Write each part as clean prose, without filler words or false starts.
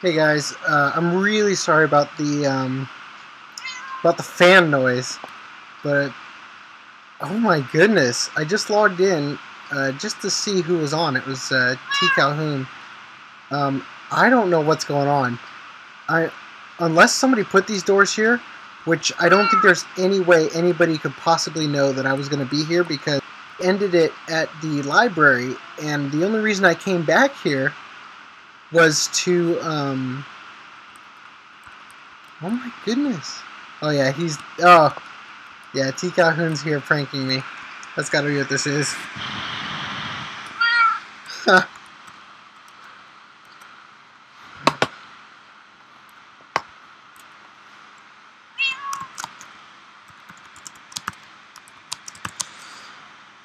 Hey guys, I'm really sorry about the fan noise, but oh my goodness, I just logged in just to see who was on. It was TCalhoon. I don't know what's going on. Unless somebody put these doors here, which I don't think there's any way anybody could possibly know that I was going to be here because I ended it at the library, and the only reason I came back here was to oh my goodness. Oh yeah, yeah, TCalhoon's here pranking me. That's gotta be what this is. Ay,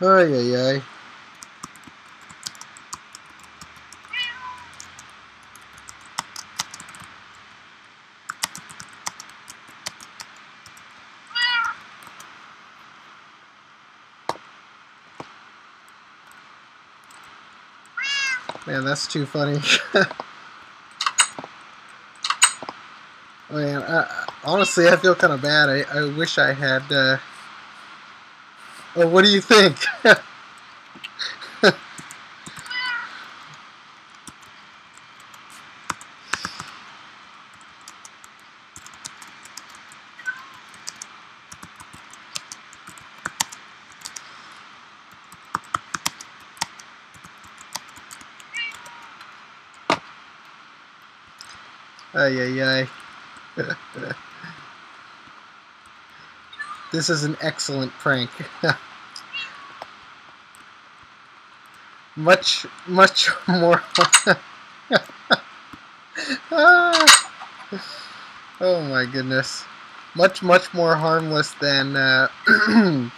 ay, ay. Man, that's too funny. Man, honestly, I feel kind of bad. I wish I had, oh, what do you think? Ay, ay, ay. This is an excellent prank. much more. Ah, oh my goodness. Much more harmless than than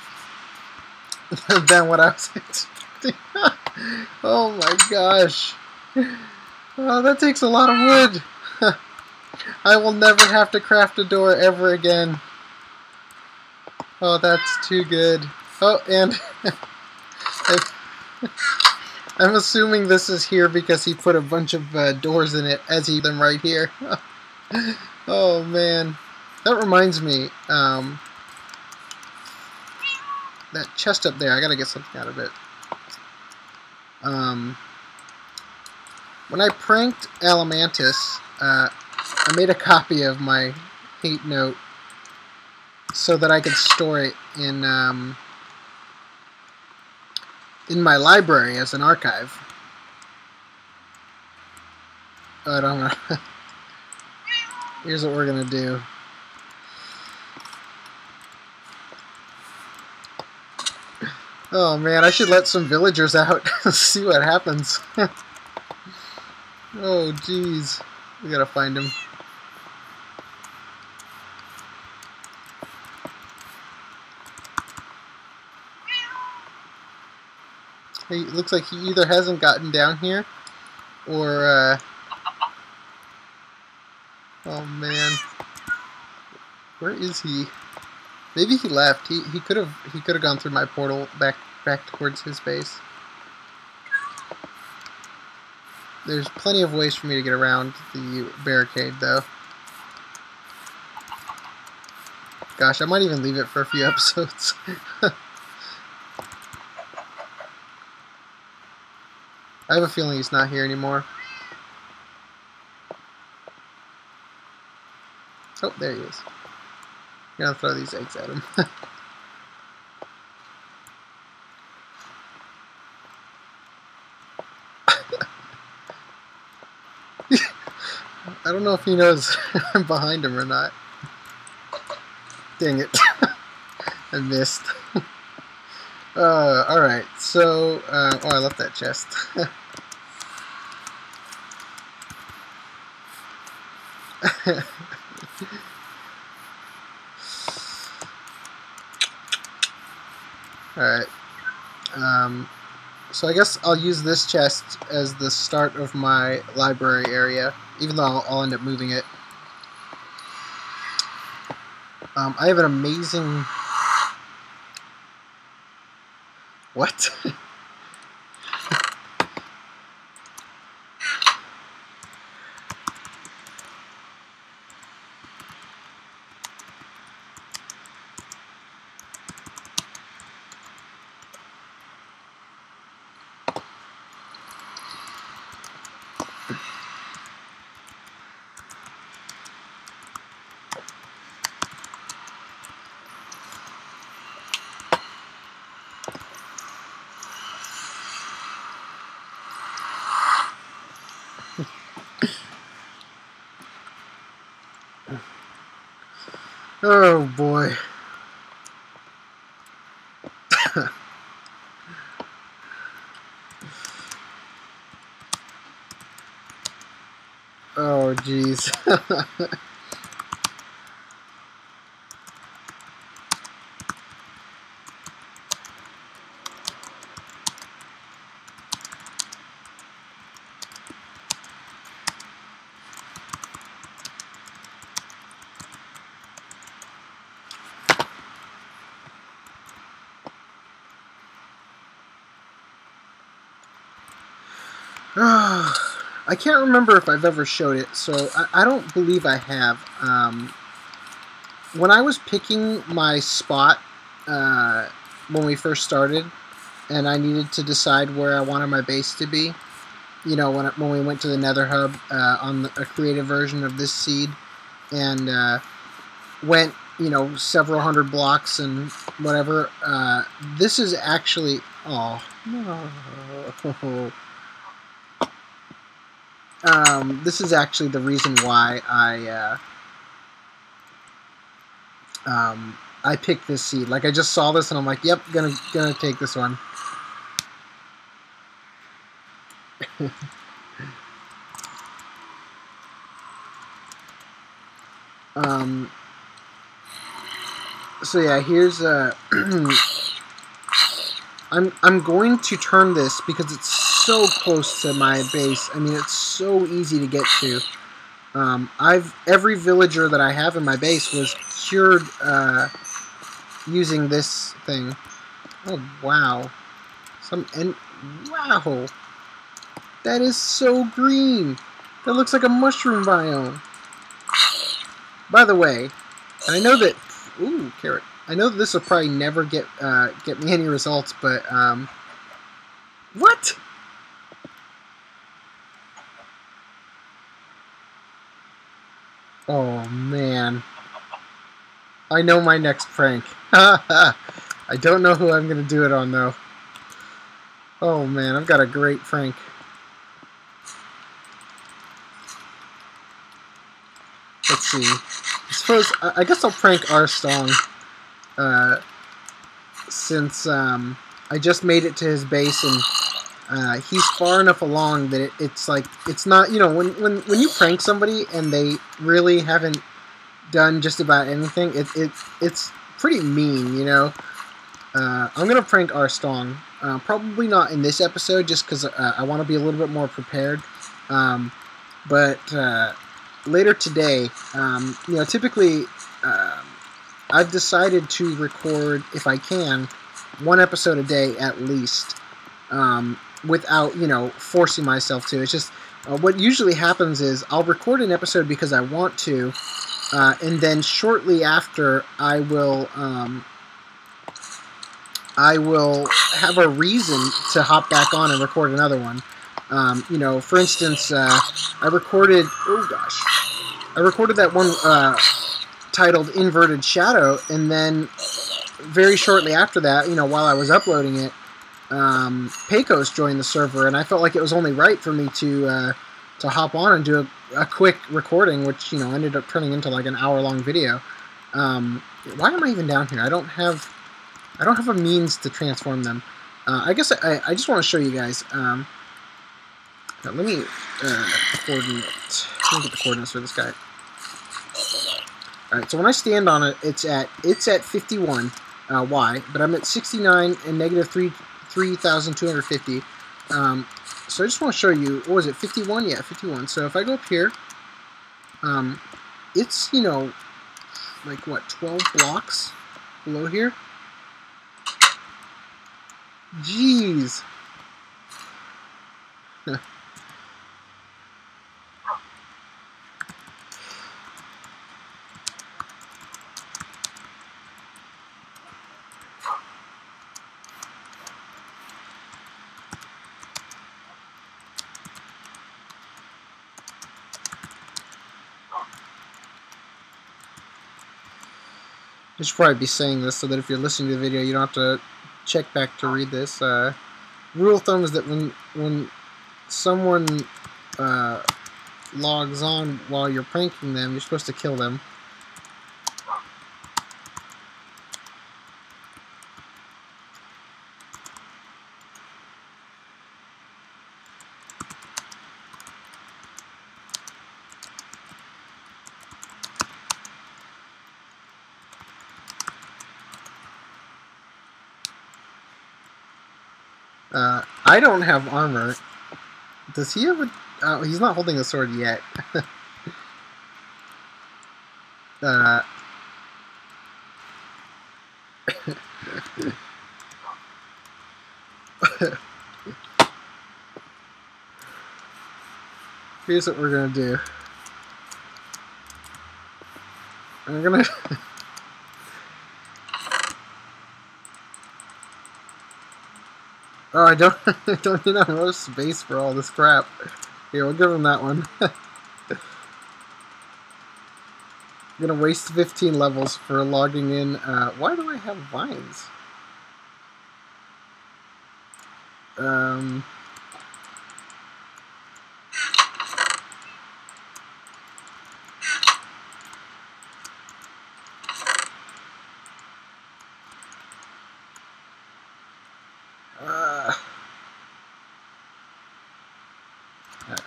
what I was expecting. Oh my gosh. Oh, that takes a lot of wood. I will never have to craft a door ever again. Oh, that's too good. Oh, and I'm assuming this is here because he put a bunch of doors in it as he them right here. Oh man, that reminds me. That chest up there, I gotta get something out of it. When I pranked Alamantis, I made a copy of my hate note so that I could store it in my library as an archive. I don't know. Here's what we're gonna do. Oh man, I should let some villagers out and see what happens. Oh jeez, we gotta find him. He looks like he either hasn't gotten down here, or oh man, where is he? Maybe he left. He could have gone through my portal back towards his base. There's plenty of ways for me to get around the barricade, though. Gosh, I might even leave it for a few episodes. I have a feeling he's not here anymore. Oh, there he is. I'm gonna throw these eggs at him. I don't know if he knows I'm behind him or not. Dang it. I missed. Alright, so, oh, I left that chest. Alright. So I guess I'll use this chest as the start of my library area, even though I'll end up moving it. I have an amazing... What? Oh boy. Oh jeez. I can't remember if I've ever showed it, so I don't believe I have. When I was picking my spot when we first started, and I needed to decide where I wanted my base to be, you know, when we went to the Nether Hub on a creative version of this seed, and went, you know, several hundred blocks and whatever. This is actually, oh no. This is actually the reason why I picked this seed. Like, I just saw this and I'm like, yep, gonna take this one. So yeah, here's I'm going to turn this because it's so close to my base. I mean, it's so easy to get to. Every villager that I have in my base was cured using this thing. Oh wow, wow, that is so green. That looks like a mushroom biome. By the way, and I know that, ooh, carrot. I know that this will probably never get me any results, but what? Oh man, I know my next prank. I don't know who I'm gonna do it on though. Oh man, I've got a great prank. Let's see. I guess I'll prank RStong, since I just made it to his base and he's far enough along that it's like, it's not, you know, when you prank somebody and they really haven't done just about anything, it's pretty mean, you know. I'm gonna prank RStong. Probably not in this episode, just because I want to be a little bit more prepared. But later today, you know, typically I've decided to record, if I can, one episode a day at least, without, you know, forcing myself to. It's just what usually happens is I'll record an episode because I want to, and then shortly after I will have a reason to hop back on and record another one. You know, for instance, I recorded that one titled Inverted Shadow, and then very shortly after that, you know, while I was uploading it, Pecos joined the server, and I felt like it was only right for me to hop on and do a quick recording, which, you know, ended up turning into like an hour-long video. Why am I even down here? I don't have a means to transform them. I guess I just want to show you guys. Let me coordinate. Let me get the coordinates for this guy. All right, so when I stand on it, it's at 51 Y, but I'm at 69 and negative 3,250. So I just want to show you. What was it? 51? Yeah, 51. So if I go up here, it's, you know, like what, 12 blocks below here. Jeez. I should probably be saying this so that if you're listening to the video, you don't have to check back to read this. Rule of thumb is that when someone logs on while you're pranking them, you're supposed to kill them. I don't have armor. Does he have a... he's not holding a sword yet. Here's what we're gonna do. I'm gonna... Oh, I don't need enough space for all this crap. Here, we'll give him that one. I'm gonna waste 15 levels for logging in. Why do I have vines?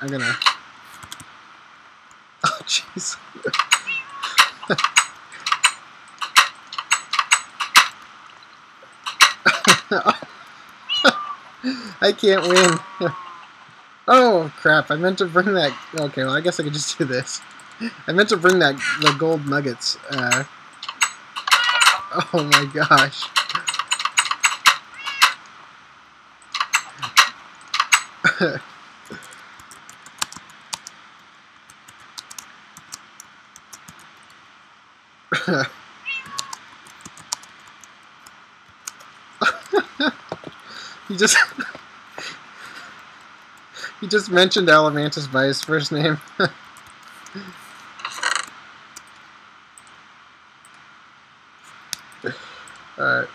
I'm gonna... Oh, jeez. I can't win. Oh, crap. I meant to bring that... Okay, well, I guess I could just do this. I meant to bring the gold nuggets. Oh, my gosh. He just mentioned Alamantis by his first name. Alright.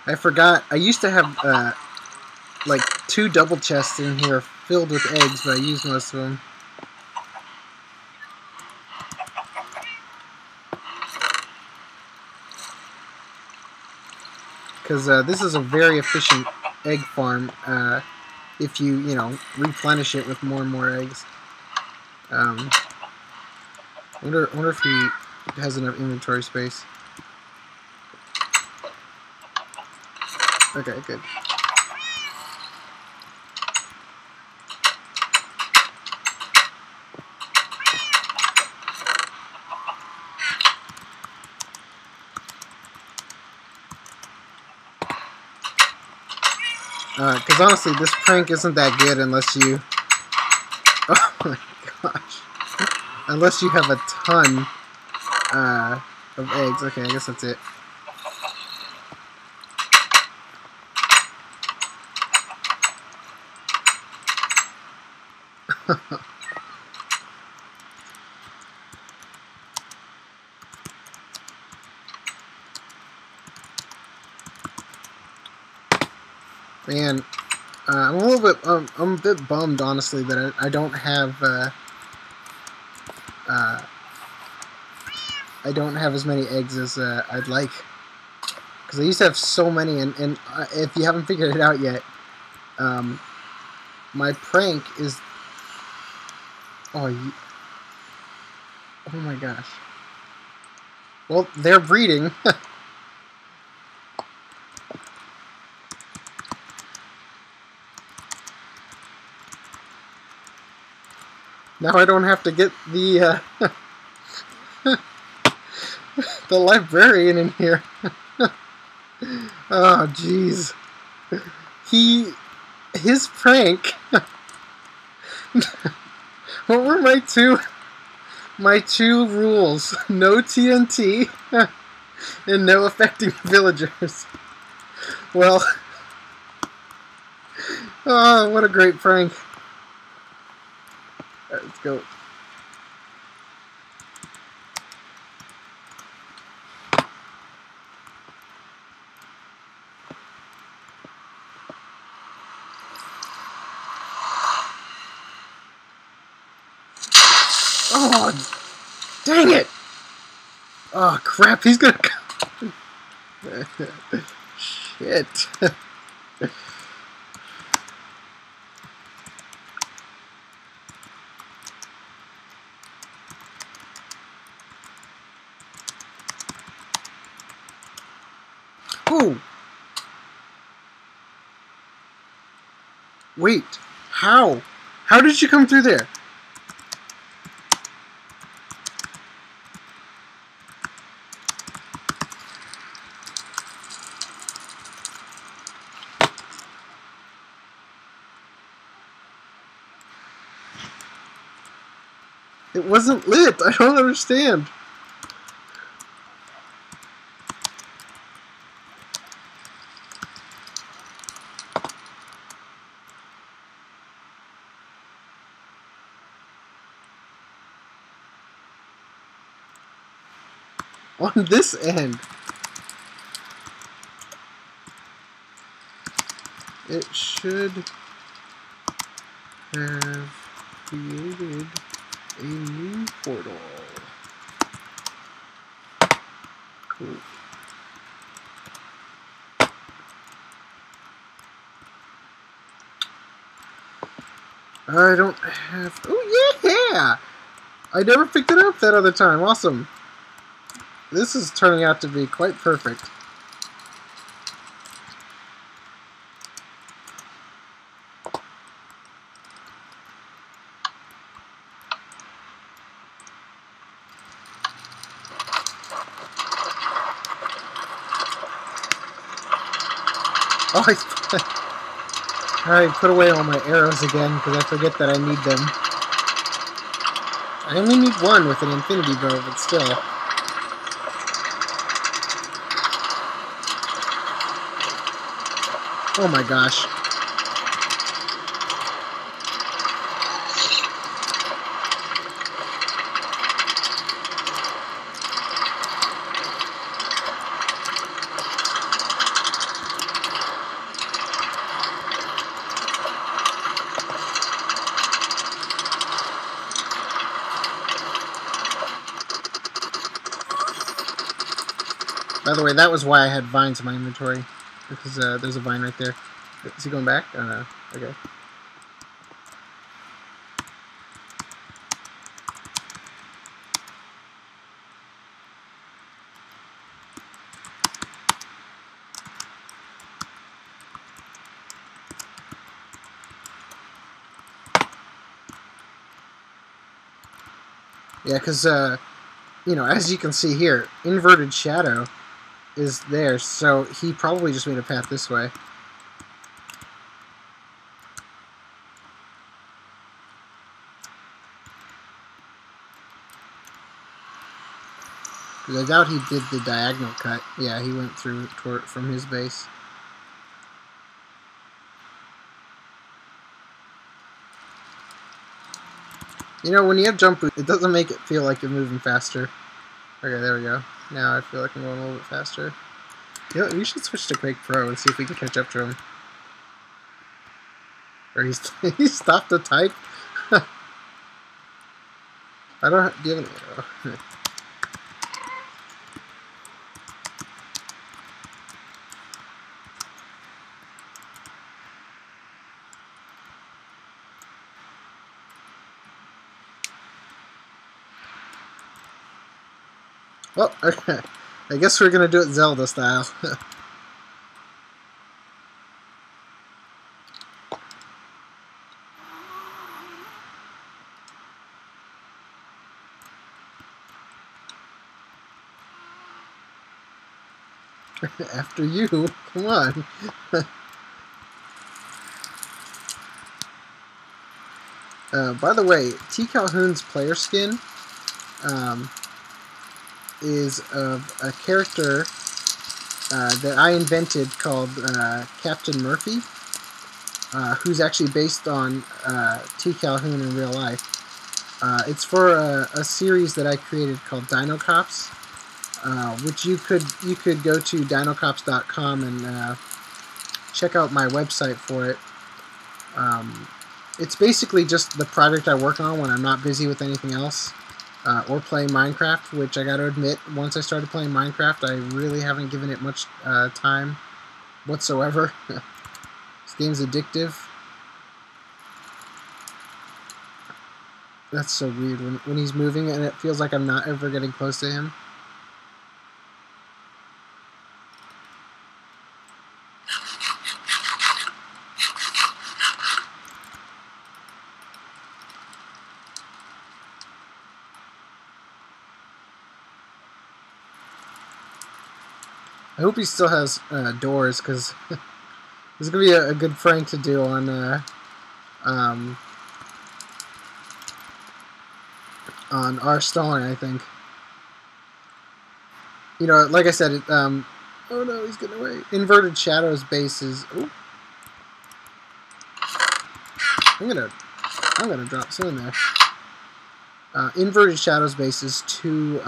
I forgot. I used to have like 2 double chests in here filled with eggs, but I used most of them. Because this is a very efficient egg farm if you replenish it with more and more eggs. I wonder if he has enough inventory space. Okay, good. Because honestly, this prank isn't that good unless you... Oh my gosh. Unless you have a ton of eggs. Okay, I guess that's it. Man, I'm a little bit, I'm a bit bummed, honestly, that I don't have, I don't have as many eggs as I'd like. Because I used to have so many, and if you haven't figured it out yet, my prank is... Oh my gosh. Well, they're breeding. Now I don't have to get the the librarian in here. Oh, jeez. He his prank. What were my two rules? No TNT and no affecting villagers. Well, oh, what a great prank. Alright, let's go. Oh, dang it! Oh, crap, he's gonna come. Shit. Oh! Wait, how? How did you come through there? It wasn't lit. I don't understand. On this end. It should have created a new portal. Cool. I don't have... Oh, yeah! I never picked it up that other time. Awesome. This is turning out to be quite perfect. Oh, I put away all my arrows again because I forget that I need them. I only need one with an infinity bow, but still. Oh my gosh. By the way, that was why I had vines in my inventory. Because there's a vine right there. Is he going back? I don't know. Okay. Yeah, because, you know, as you can see here, inverted shadow is there, so he probably just made a path this way. Because I doubt he did the diagonal cut. Yeah, he went through from his base. You know, when you have jump boost, it doesn't make it feel like you're moving faster. Okay, there we go. Now I feel like I'm going a little bit faster. You know, we should switch to Quake Pro and see if we can catch up to him. Or he stopped to type? I don't have... Do you have an arrow? Well, okay. I guess we're gonna do it Zelda style. After you, come on. By the way, TCalhoon's player skin is of a character that I invented called Captain Murphy, who's actually based on TCalhoon in real life. It's for a series that I created called Dino Cops, which you could go to dinocops.com and check out my website for it. It's basically just the project I work on when I'm not busy with anything else, or playing Minecraft, which I gotta admit, once I started playing Minecraft, I really haven't given it much time whatsoever. This game's addictive. That's so weird when he's moving and it feels like I'm not ever getting close to him. I hope he still has doors, because this is going to be a good prank to do on RStong, I think. You know, like I said, oh no, he's getting away. Inverted Shadows bases. Ooh. I'm gonna drop some in there. Inverted Shadows base is too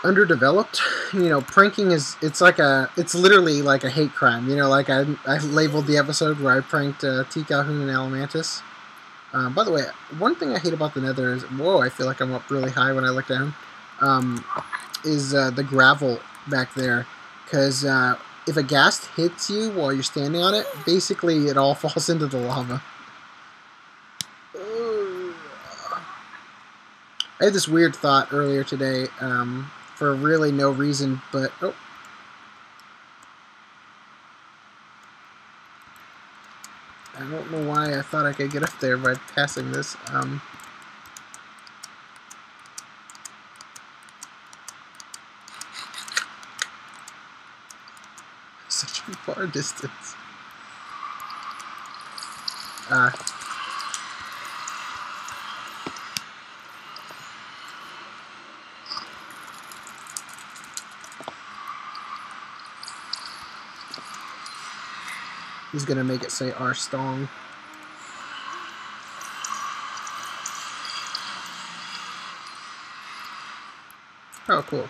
underdeveloped. You know, pranking it's literally like a hate crime. You know, like I labeled the episode where I pranked TCalhoon and Alamantis. By the way, one thing I hate about the Nether is, whoa, I feel like I'm up really high when I look down, is the gravel back there, because if a ghast hits you while you're standing on it, basically it all falls into the lava. I had this weird thought earlier today, for really no reason, but oh. I don't know why I thought I could get up there by passing this. Such a far distance. He's gonna make it say RStong. Oh, cool.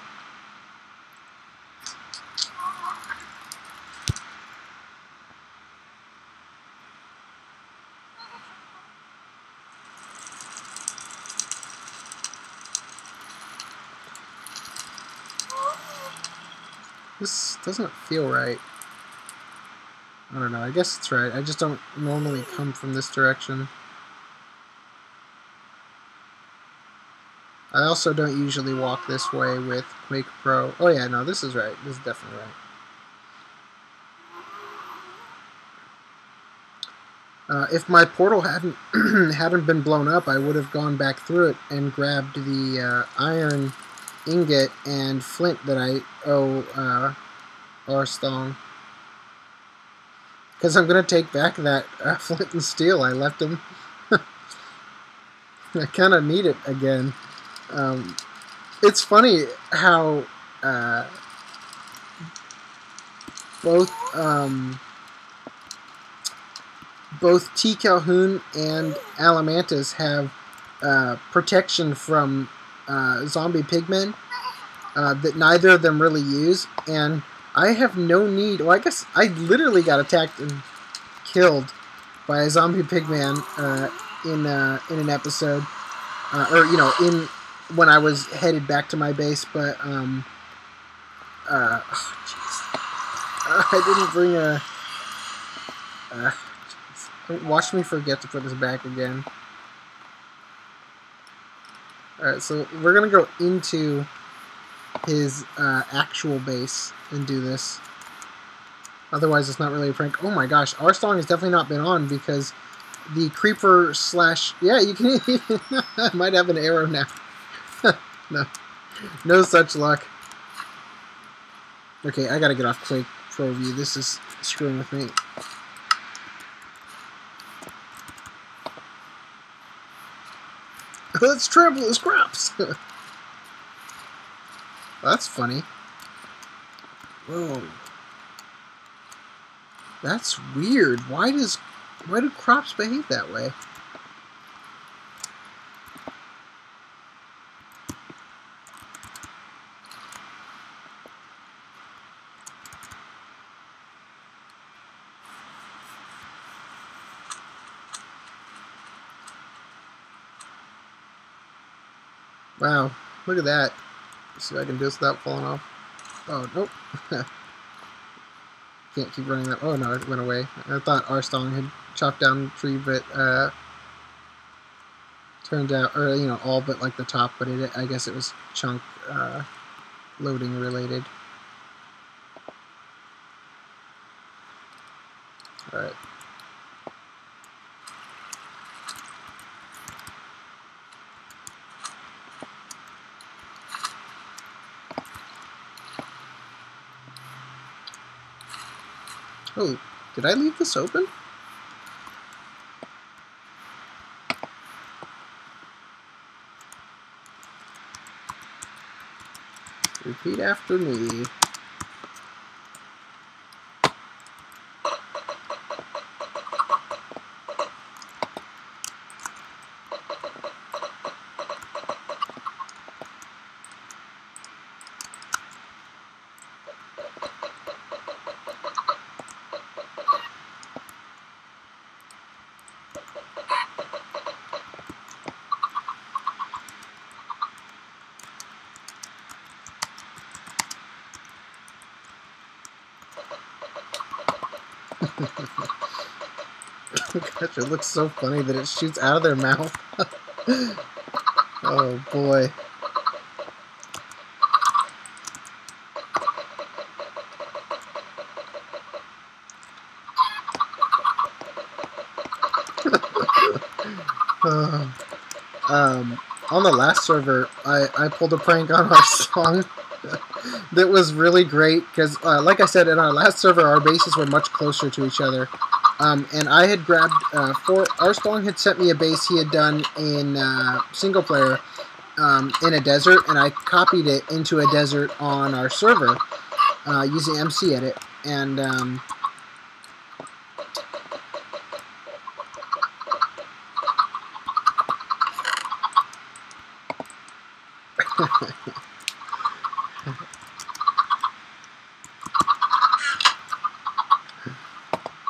This doesn't feel right. I don't know, I guess it's right. I just don't normally come from this direction. I also don't usually walk this way with Quake Pro. Oh yeah, no, this is right. This is definitely right. If my portal hadn't been blown up, I would have gone back through it and grabbed the iron ingot and flint that I owe RStong. Because I'm going to take back that flint and steel I left him. I kind of need it again. It's funny how both TCalhoon and Alamantis have protection from zombie pigmen that neither of them really use, and I have no need. Well, I guess I literally got attacked and killed by a zombie pigman in an episode, or you know, when I was headed back to my base. But oh jeez, I didn't bring a. Watch me forget to put this back again. All right, so we're gonna go into his actual base and do this. Otherwise, it's not really a prank. Oh my gosh, RStong has definitely not been on, because the creeper slash... Yeah, you can... I might have an arrow now. No such luck. Okay, I gotta get off Quake Pro View. This is screwing with me. Let's trample his crops. That's funny. Whoa. That's weird. Why do crops behave that way? Wow, look at that. Let's see if I can do this without falling off. Oh, nope. Can't keep running that. Oh no, it went away. I thought RStong had chopped down the tree, but turned out, or you know, all but like the top, but I guess it was chunk loading related. Alright. Oh, did I leave this open? Repeat after me. Gosh, it looks so funny that it shoots out of their mouth. Oh boy. On the last server, I pulled a prank on RStong that was really great because, like I said, in our last server, our bases were much closer to each other. And I had grabbed, RStong had sent me a base he had done in single player in a desert, and I copied it into a desert on our server using MC Edit. And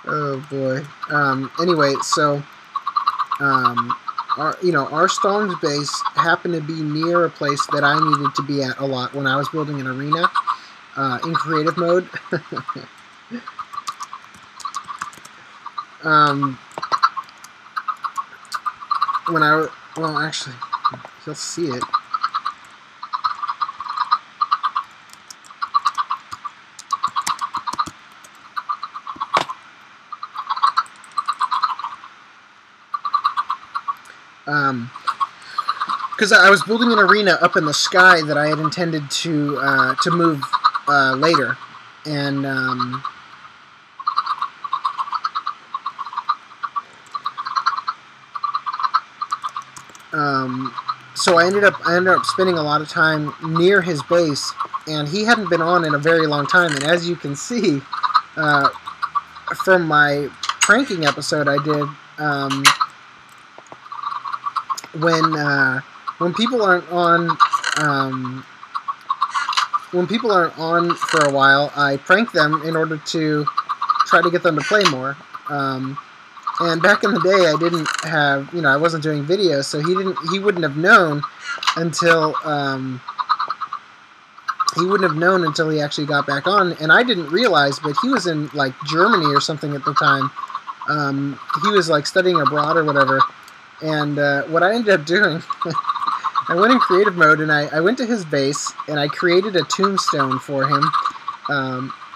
oh boy. Anyway, so RStong's base happened to be near a place that I needed to be at a lot when I was building an arena in creative mode. Well, actually, you'll see it. Because I was building an arena up in the sky that I had intended to move later, and so I ended up spending a lot of time near his base, and he hadn't been on in a very long time. And as you can see from my pranking episode I did, when people aren't on for a while, I prank them in order to try to get them to play more. And back in the day, I didn't have, I wasn't doing videos, so he wouldn't have known until he actually got back on. And I didn't realize, but he was in like Germany or something at the time. He was like studying abroad or whatever. And what I ended up doing, I went in creative mode, and I went to his base, and I created a tombstone for him,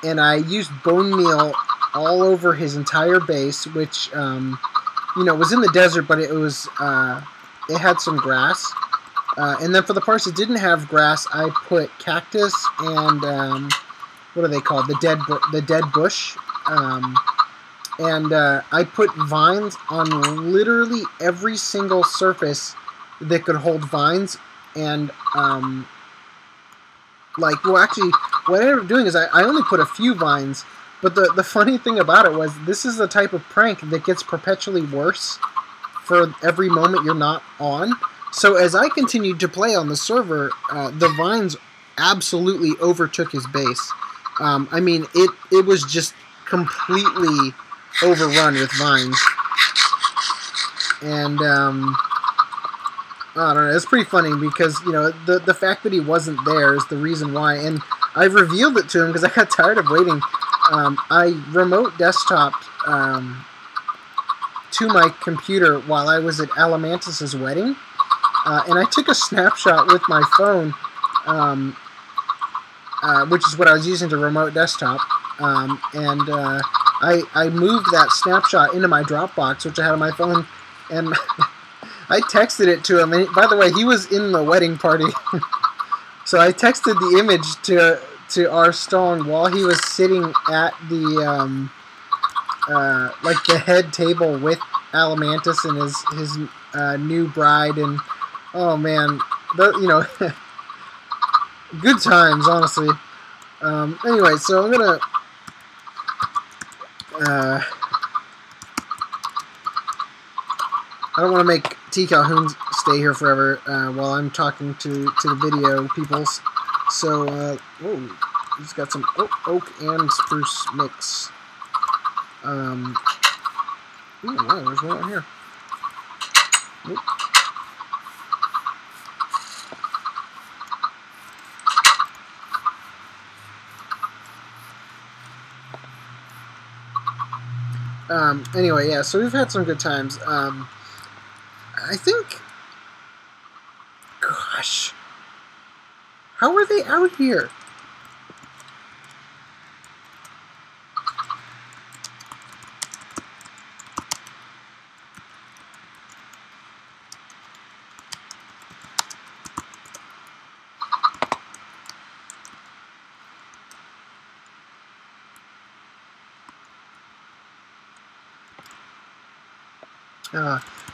and I used bone meal all over his entire base, which, was in the desert, but it had some grass, and then for the parts that didn't have grass, I put cactus and, what are they called, the dead bush, and I put vines on literally every single surface that could hold vines, and like, well, actually, what I ended up doing is I only put a few vines, but the funny thing about it was this is the type of prank that gets perpetually worse for every moment you're not on. So as I continued to play on the server, the vines absolutely overtook his base. I mean, it was just completely overrun with vines. And I don't know, it's pretty funny because, you know, the fact that he wasn't there is the reason why. And I revealed it to him because I got tired of waiting. I remote desktoped to my computer while I was at Alamantis' wedding. And I took a snapshot with my phone, which is what I was using to remote desktop. I moved that snapshot into my Dropbox, which I had on my phone, and I texted it to him. And by the way, he was in the wedding party. So I texted the image to RStong while he was sitting at the like the head table with Alamantis and his new bride, and oh man, you know, good times, honestly. Anyway, so I'm gonna I don't want to make TCalhoon stay here forever while I'm talking to the video peoples. So, whoa, he's got some oak and spruce mix. Ooh, wow, there's one out here. Oop. Anyway, yeah, so we've had some good times. I think, gosh, how are they out here?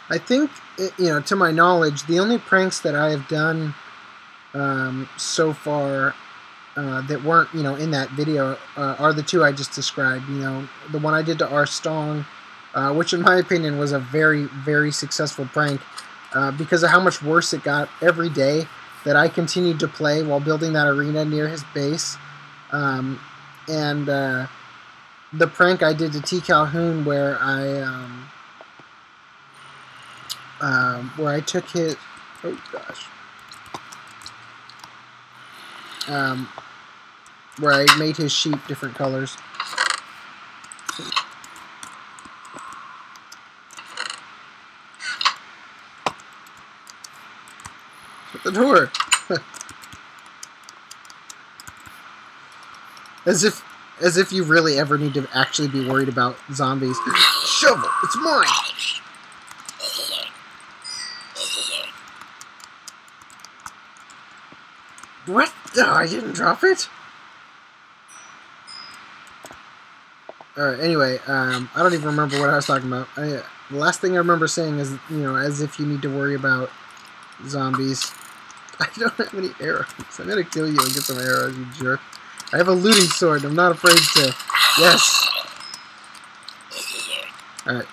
I think, you know, to my knowledge, the only pranks that I have done so far that weren't, you know, in that video are the two I just described. You know, the one I did to RStong, which in my opinion was a very, very successful prank because of how much worse it got every day that I continued to play while building that arena near his base. And the prank I did to TCalhoon where I took his, oh gosh, where I made his sheep different colors. Shut the door. As if you really ever need to actually be worried about zombies. Shovel, it's mine. What? Oh, I didn't drop it? Alright, anyway, I don't even remember what I was talking about. The last thing I remember saying is, you know, as if you need to worry about zombies. I don't have any arrows. I'm gonna kill you and get some arrows, you jerk. I have a looting sword. I'm not afraid to... Yes! Alright.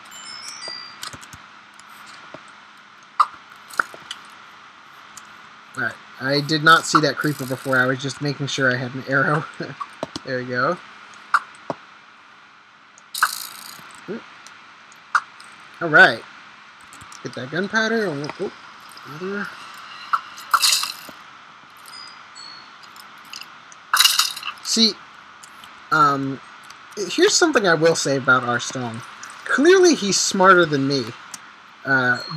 Alright. I did not see that creeper before. I was just making sure I had an arrow. There we go. Alright. Get that gunpowder. Oh, see, here's something I will say about RStong. Clearly he's smarter than me.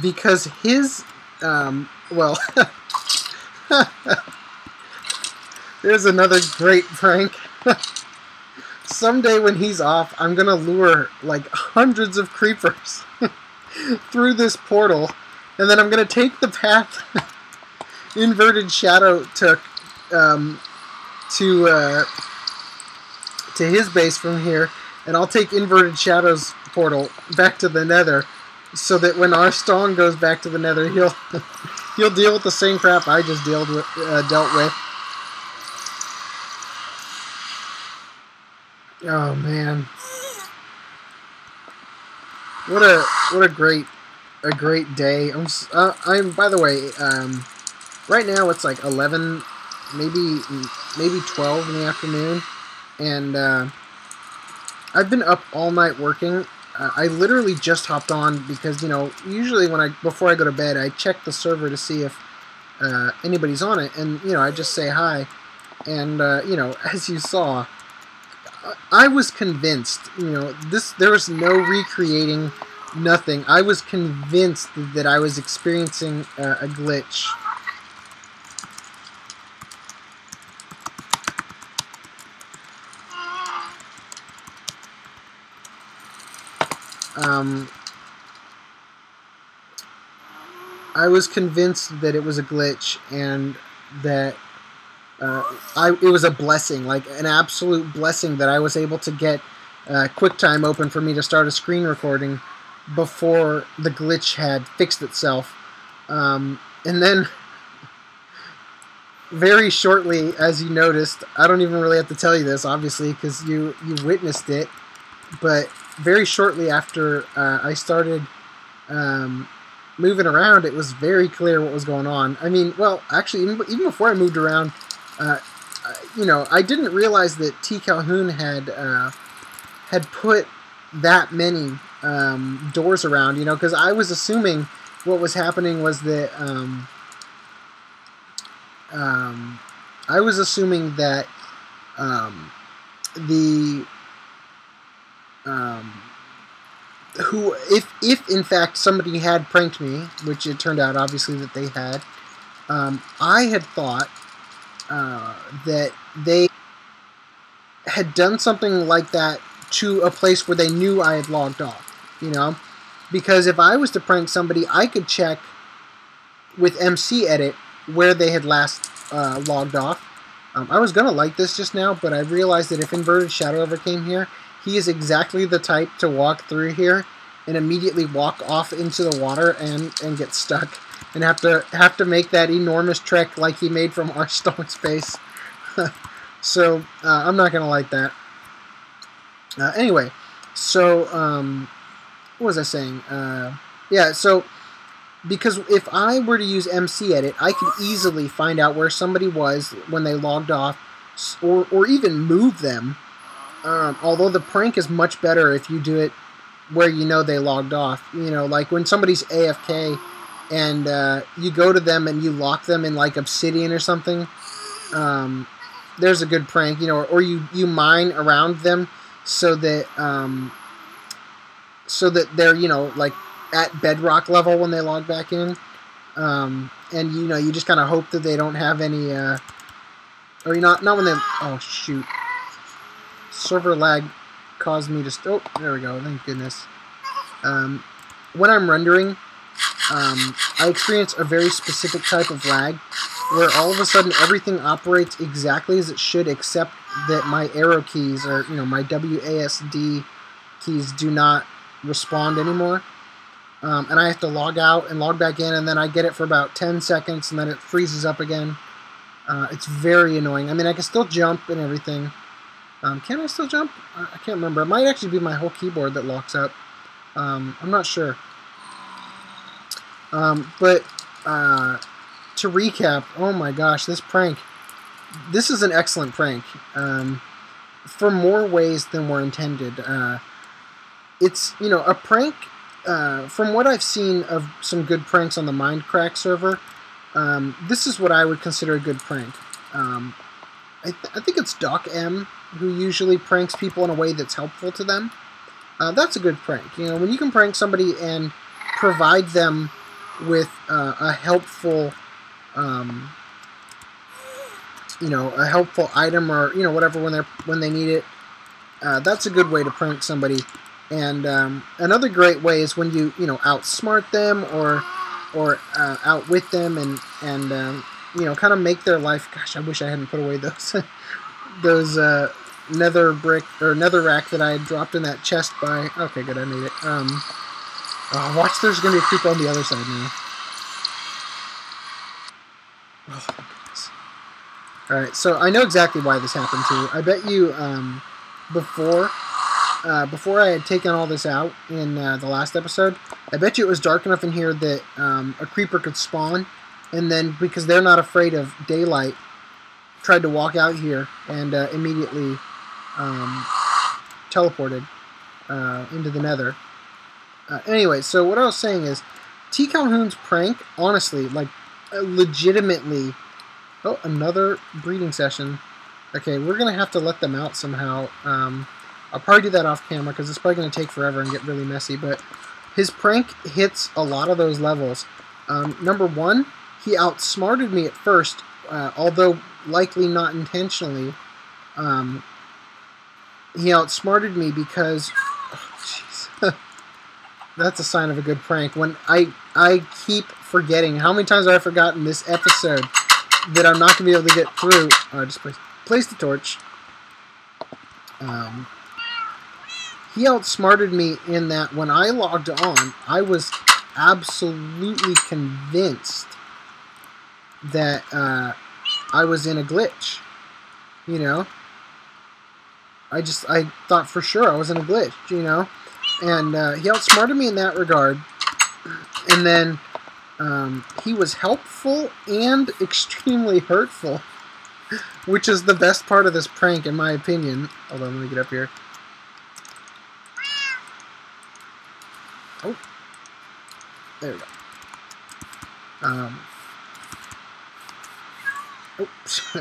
Because his, well... There's another great prank. Someday when he's off, I'm gonna lure like hundreds of creepers through this portal, and then I'm gonna take the path inverted shadow took to his base from here, and I'll take inverted shadow's portal back to the Nether, so that when RStong goes back to the Nether, He'll deal with the same crap I just dealt with. Oh man, what a great day. I'm by the way, right now it's like 11, maybe 12 in the afternoon, and I've been up all night working. I literally just hopped on because, you know, usually before I go to bed, I check the server to see if anybody's on it, and, you know, I just say hi. And, you know, as you saw, I was convinced, you know, there was no recreating, nothing. I was convinced that I was experiencing a glitch. I was convinced that it was a glitch and that it was a blessing, like an absolute blessing, that I was able to get QuickTime open for me to start a screen recording before the glitch had fixed itself. And then, very shortly, as you noticed, I don't even really have to tell you this, obviously, because you witnessed it, but very shortly after I started moving around, it was very clear what was going on. I mean, well, actually, even before I moved around, you know, I didn't realize that TCalhoon had put that many doors around, you know, because I was assuming what was happening was that I was assuming that if in fact somebody had pranked me, which it turned out obviously that they had, I had thought that they had done something like that to a place where they knew I had logged off, you know, because if I was to prank somebody, I could check with MC Edit where they had last logged off. I was gonna like this just now, but I realized that if Inverted Shadow ever came here, he is exactly the type to walk through here and immediately walk off into the water and get stuck and have to make that enormous trek like he made from RStong's face. So I'm not gonna like that. Anyway, so what was I saying? Yeah, so because if I were to use MC Edit, I could easily find out where somebody was when they logged off, or even move them. Although the prank is much better if you do it where you know they logged off. You know, like when somebody's AFK and you go to them and you lock them in like Obsidian or something. There's a good prank, you know, or you mine around them so that they're, you know, like at bedrock level when they log back in, and you know, you just kind of hope that they don't have any or you're not when they, oh shoot, server lag caused me to oh, there we go, thank goodness. When I'm rendering, I experience a very specific type of lag where all of a sudden everything operates exactly as it should, except that my arrow keys, or, you know, my WASD keys, do not respond anymore. And I have to log out and log back in, and then I get it for about 10 seconds, and then it freezes up again. It's very annoying. I mean, I can still jump and everything. Can I still jump? I can't remember. It might actually be my whole keyboard that locks up. I'm not sure. But to recap, oh my gosh, this prank. This is an excellent prank. For more ways than were intended. It's, you know, a prank. From what I've seen of some good pranks on the Mindcrack server, this is what I would consider a good prank. I think it's Doc M who usually pranks people in a way that's helpful to them. That's a good prank. You know, when you can prank somebody and provide them with a helpful, you know, a helpful item, or, you know, whatever when they need it. That's a good way to prank somebody. And another great way is when you know, outsmart them or outwit them and you know, kind of make their life. Gosh, I wish I hadn't put away those those nether brick or nether rack that I had dropped in that chest by. Okay, good, I made it. Oh, watch, there's gonna be a creeper on the other side now. Oh, my goodness. Alright, so I know exactly why this happened to you. I bet you before I had taken all this out in the last episode, I bet you it was dark enough in here that a creeper could spawn, and then because they're not afraid of daylight, tried to walk out here and immediately teleported into the nether. Anyway, so what I was saying is, TCalhoon's prank, honestly, like, legitimately... Oh, another breeding session. Okay, we're going to have to let them out somehow. I'll probably do that off camera because it's probably going to take forever and get really messy, but his prank hits a lot of those levels. Number one, he outsmarted me at first, although likely not intentionally. He outsmarted me because... Oh, jeez. That's a sign of a good prank. When I keep forgetting. How many times have I forgotten this episode that I'm not going to be able to get through? Just place the torch. He outsmarted me in that when I logged on, I was absolutely convinced that I was in a glitch. You know? I thought for sure I was in a glitch, you know? And he outsmarted me in that regard. And then he was helpful and extremely hurtful, which is the best part of this prank, in my opinion. Hold on, let me get up here. Oh, there we go. Oops.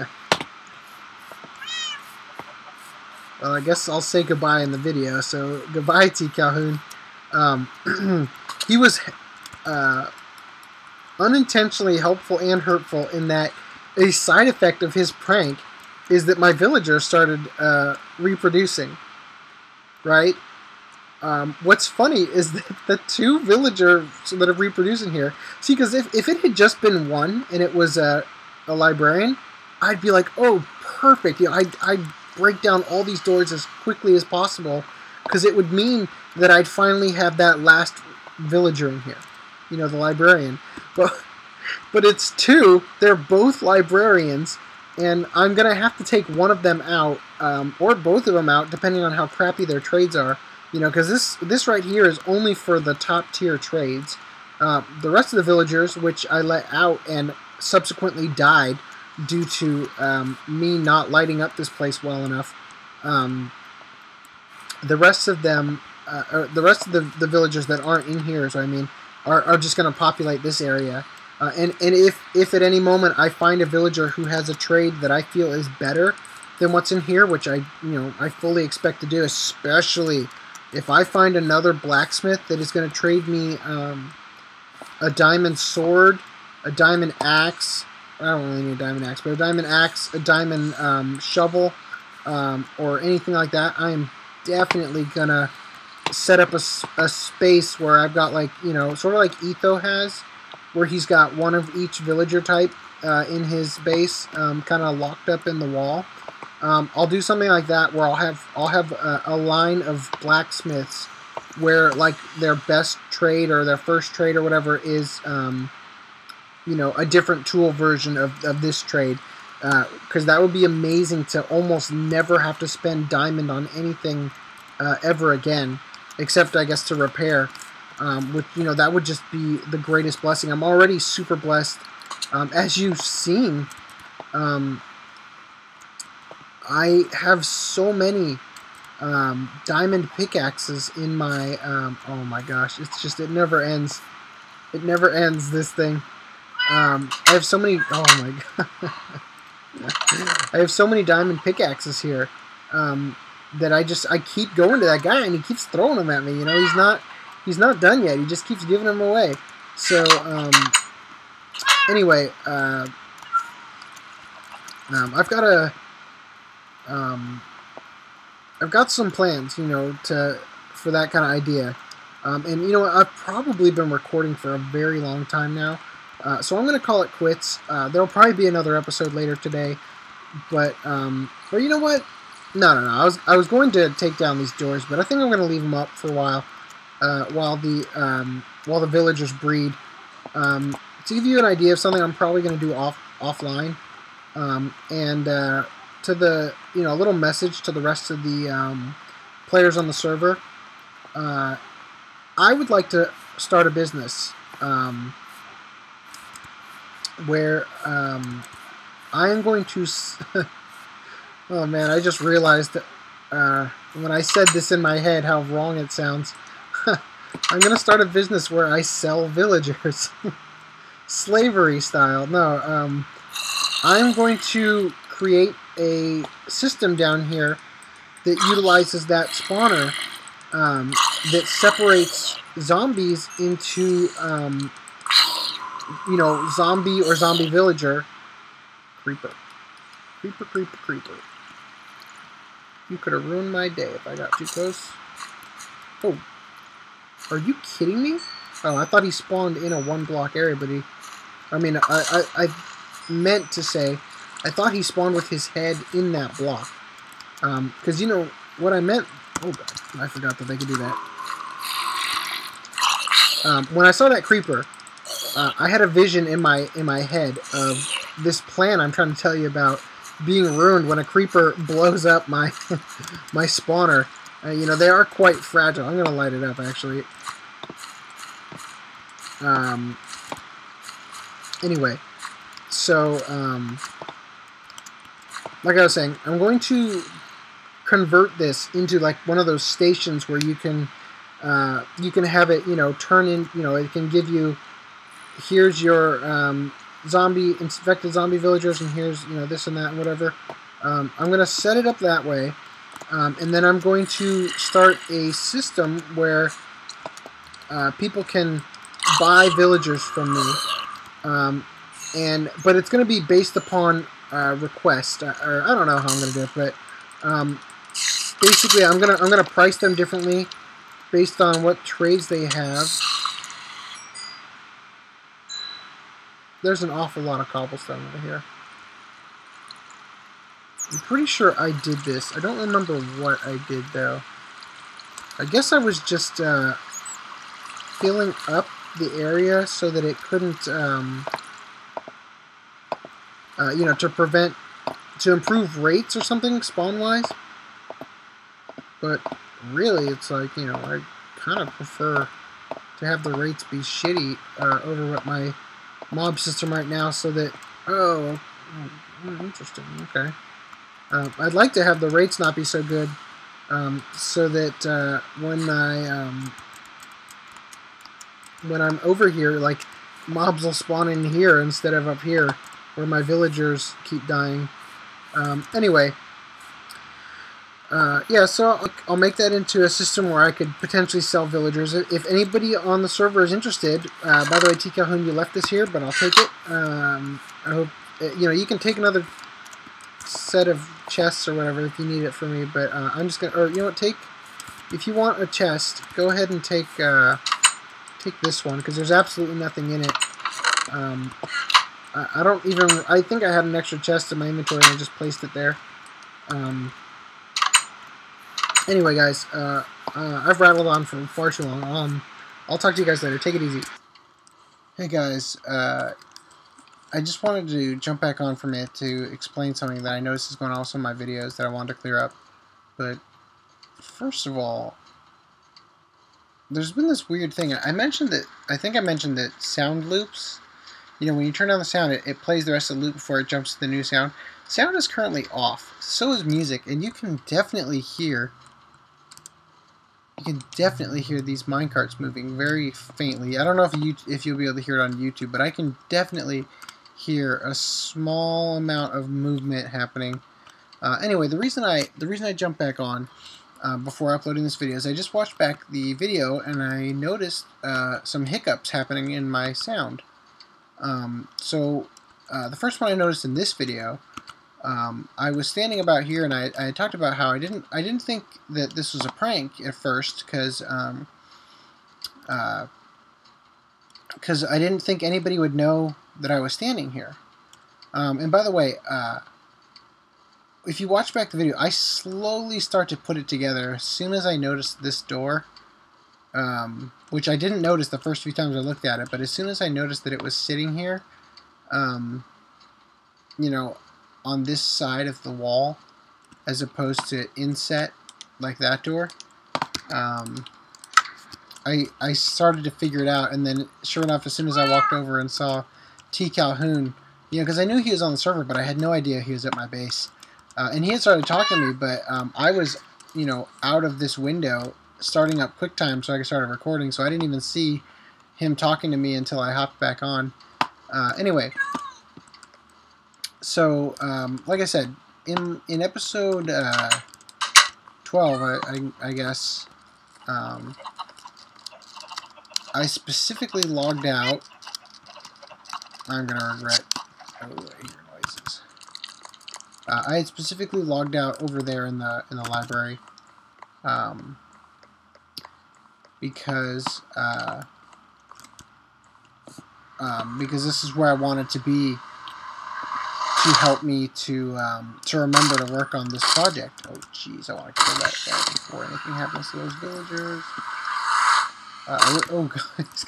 Well, I guess I'll say goodbye in the video. So, goodbye, TCalhoon. He was unintentionally helpful and hurtful in that a side effect of his prank is that my villagers started reproducing. Right? What's funny is that the two villagers that are reproducing here... See, because if it had just been one and it was a librarian, I'd be like, oh, perfect. You know, I'd break down all these doors as quickly as possible, because it would mean that I'd finally have that last villager in here, you know, the librarian. But it's two. They're both librarians, and I'm gonna have to take one of them out, or both of them out, depending on how crappy their trades are. You know, because this right here is only for the top tier trades. The rest of the villagers, which I let out and subsequently died due to me not lighting up this place well enough. The rest of them, the villagers that aren't in here, so I mean, are just going to populate this area. And if at any moment I find a villager who has a trade that I feel is better than what's in here, which I fully expect to do, especially if I find another blacksmith that is going to trade me a diamond sword, a diamond axe. I don't really need a diamond axe, but a diamond axe, a diamond shovel, or anything like that, I am definitely gonna set up a space where I've got, like, you know, sort of like Etho has, where he's got one of each villager type in his base, kind of locked up in the wall. I'll do something like that where I'll have a line of blacksmiths where, like, their best trade or their first trade or whatever is you know, a different tool version of this trade, because that would be amazing to almost never have to spend diamond on anything ever again, except I guess to repair. Which, you know, that would just be the greatest blessing. I'm already super blessed, as you've seen. I have so many diamond pickaxes in my. Oh my gosh, it's just, it never ends. It never ends. This thing. I have so many. Oh my god! I have so many diamond pickaxes here that I keep going to that guy and he keeps throwing them at me. You know, he's not done yet. He just keeps giving them away. So anyway, I've got some plans, you know, for that kind of idea. And you know what? I've probably been recording for a very long time now. So I'm going to call it quits. There'll probably be another episode later today, but you know what? No. I was going to take down these doors, but I think I'm going to leave them up for a while the villagers breed. to give you an idea of something I'm probably going to do offline, and to the a little message to the rest of the players on the server. I would like to start a business where I am going to. Oh man, I just realized that when I said this in my head, how wrong it sounds. I'm going to start a business where I sell villagers. Slavery style. No, I'm going to create a system down here that utilizes that spawner that separates zombies into, zombie or zombie villager. Creeper. Creeper, creeper, creeper. You could have ruined my day if I got too close. Oh. Are you kidding me? Oh, I thought he spawned in a one-block area, but I meant to say, I thought he spawned with his head in that block. Because what I meant... Oh, God. I forgot that they could do that. When I saw that creeper, I had a vision in my head of this plan I'm trying to tell you about being ruined when a creeper blows up my my spawner. They are quite fragile. I'm going to light it up, actually. Anyway, so, like I was saying, I'm going to convert this into, like, one of those stations where you can have it, turn in, it can give you, here's your, infected zombie villagers, and here's, this and that and whatever. I'm going to set it up that way. And then I'm going to start a system where people can buy villagers from me, but it's going to be based upon request, or I don't know how I'm going to do it, but basically I'm gonna price them differently based on what trades they have. There's an awful lot of cobblestone over here. I'm pretty sure I did this. I don't remember what I did, though. I guess I was just filling up the area so that it couldn't, to improve rates or something, spawn-wise. But really, it's like, I kind of prefer to have the rates be shitty over what my mob system right now, so that, oh, interesting, okay. I'd like to have the rates not be so good, so that when I'm over here, like, mobs will spawn in here instead of up here, where my villagers keep dying. Anyway, yeah, so I'll make that into a system where I could potentially sell villagers. If anybody on the server is interested, by the way, TCalhoon, you left this here, but I'll take it. I hope, you can take another set of chests or whatever if you need it for me, but I'm just gonna, or you know what, if you want a chest, go ahead and take this one, because there's absolutely nothing in it. I think I had an extra chest in my inventory and I just placed it there. Anyway, guys, I've rattled on for far too long. I'll talk to you guys later. Take it easy. Hey guys, I just wanted to jump back on for a minute to explain something that I noticed is going on with some of my videos that I wanted to clear up. But first of all, there's been this weird thing. I think I mentioned that sound loops, when you turn down the sound, it plays the rest of the loop before it jumps to the new sound. Sound is currently off. So is music, and you can definitely hear these minecarts moving very faintly. I don't know if you'll be able to hear it on YouTube, but I can definitely hear a small amount of movement happening. Anyway, the reason I jumped back on before uploading this video is I just watched back the video and I noticed some hiccups happening in my sound. So the first one I noticed in this video, I was standing about here and I talked about how I didn't think that this was a prank at first, because I didn't think anybody would know that I was standing here. And by the way, if you watch back the video, I slowly start to put it together as soon as I noticed this door. Well, which I didn't notice the first few times I looked at it, but as soon as I noticed that it was sitting here, you know, on this side of the wall, as opposed to inset, like that door, I started to figure it out, and then, sure enough, as soon as I walked over and saw TCalhoon, you know, because I knew he was on the server, but I had no idea he was at my base. And he had started talking to me, but I was, you know, out of this window, starting up QuickTime so I could start recording, so I didn't even see him talking to me until I hopped back on. Anyway, so, like I said, in episode 12, I guess, I specifically logged out. I'm going to regret. Oh, I hear noises. I had specifically logged out over there in the library, because this is where I wanted to be to help me to remember to work on this project. Oh, jeez, I want to kill that guy before anything happens to those villagers. Oh god, it's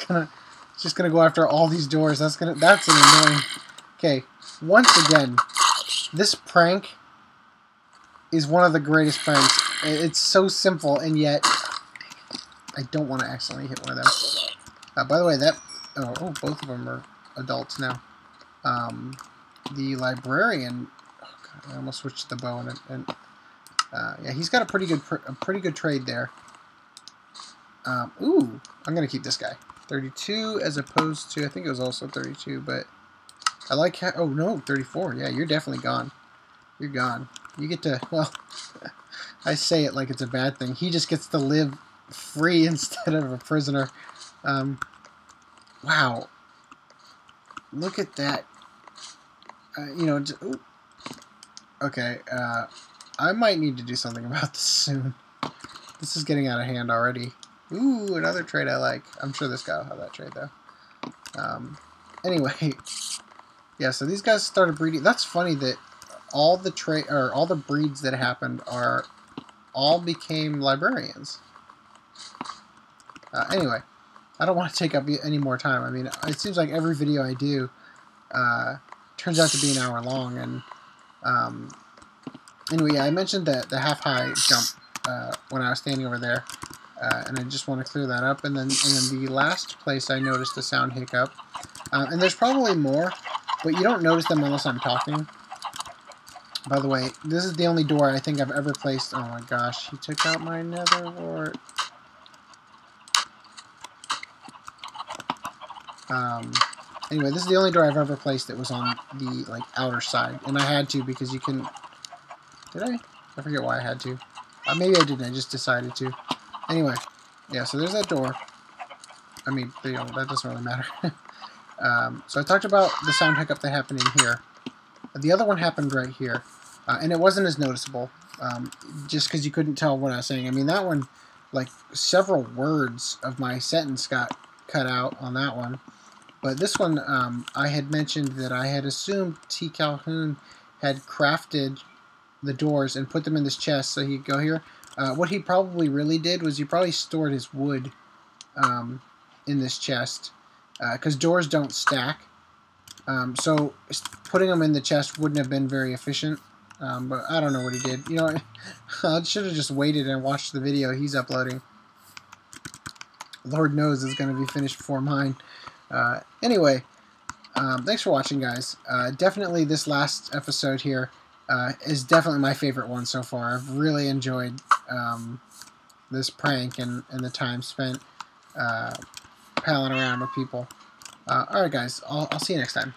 just gonna go after all these doors. That's an annoying. Okay, once again, this prank is one of the greatest pranks. It's so simple, and yet I don't want to accidentally hit one of them. By the way, that oh, both of them are adults now. The librarian. Oh god, I almost switched the bow and yeah, he's got a pretty good trade there. Ooh, I'm gonna keep this guy. 32 as opposed to, I think it was also 32, but I like how, oh no, 34. Yeah, you're definitely gone. You're gone. You get to, well, I say it like it's a bad thing. He just gets to live free instead of a prisoner. Wow. Look at that. You know, ooh. Okay, I might need to do something about this soon. This is getting out of hand already. Ooh, another trade I like. I'm sure this guy will have that trade, though. Anyway, yeah, so these guys started breeding. That's funny that all the breeds that happened all became librarians. Anyway, I don't want to take up any more time. I mean, it seems like every video I do turns out to be an hour long. And anyway, yeah, I mentioned the half-high jump when I was standing over there. And I just want to clear that up. And then the last place I noticed a sound hiccup. And there's probably more, but you don't notice them unless I'm talking. By the way, this is the only door I think I've ever placed. Oh my gosh, he took out my nether wart. Anyway, this is the only door I've ever placed that was on the outer side, and I had to because you can. Did I? I forget why I had to. Maybe I didn't. I just decided to. Anyway, yeah, so there's that door. I mean, that doesn't really matter. So I talked about the sound hiccup that happened in here. The other one happened right here, and it wasn't as noticeable, just because you couldn't tell what I was saying. I mean, that one, like, several words of my sentence got cut out on that one. But this one, I had mentioned that I had assumed TCalhoon had crafted the doors and put them in this chest so he'd go here. What he probably really did was he probably stored his wood in this chest, because doors don't stack. So putting them in the chest wouldn't have been very efficient. But I don't know what he did. You know, I should have just waited and watched the video he's uploading. Lord knows it's going to be finished before mine. Anyway, thanks for watching, guys. Definitely this last episode here is definitely my favorite one so far. I've really enjoyed this prank and the time spent palling around with people. Alright, guys. I'll see you next time.